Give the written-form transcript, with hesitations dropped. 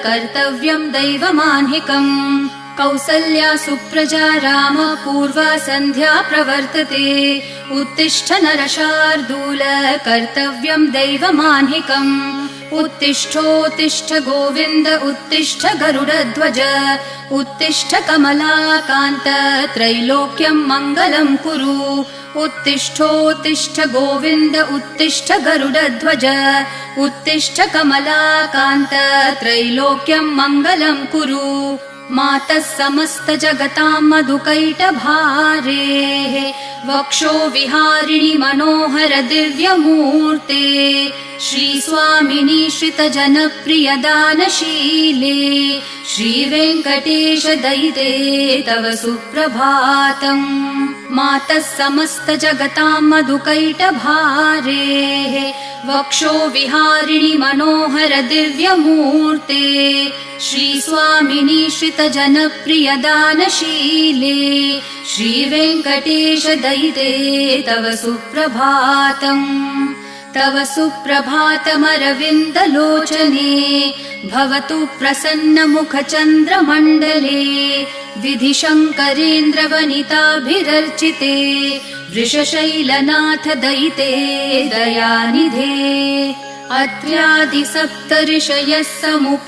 कर्तव्यम् दैवमाह्निकम् कौसल्या सुप्रजा राम पूर्वा सन्ध्या प्रवर्तते उत्तिष्ठ नरशार्दूल कर्तव्यम् दैवमाह्निकम् उत्तिष्ठोत्तिष्ठ गोविन्द उत्तिष्ठ गरुडध्वज उत्तिष्ठ कमलाकान्त त्रैलोक्यम् मङ्गलम् कुरु उत्तिष्ठोत्तिष्ठ गोविन्द उत्तिष्ठ गरुडध्वज उत्तिष्ठ कमलाकान्त त्रैलोक्यम् मङ्गलम् कुरु मातः समस्त जगताम् मधुकैटभारेः वक्षो विहारिणि मनोहर दिव्यमूर्ते श्रीस्वामिनि श्रितजनप्रिय दानशीले श्रीवेङ्कटेश दयिते तव सुप्रभातम् मातः समस्त जगताम् मधुकैटभारेः वक्षो विहारिणि मनोहर दिव्यमूर्ते श्रीस्वामिनि श्रितजनप्रिय दानशीले श्रीवेङ्कटेश दयिते तव सुप्रभातम् तव सुप्रभातमरविन्दलोचने भवतु प्रसन्नमुखचन्द्रमण्डले विधिशङ्करेन्द्रवनिताभिरर्चिते वृषशैलनाथ दयिते दयानिधे अत्र्यादि सप्तऋषयः समुपा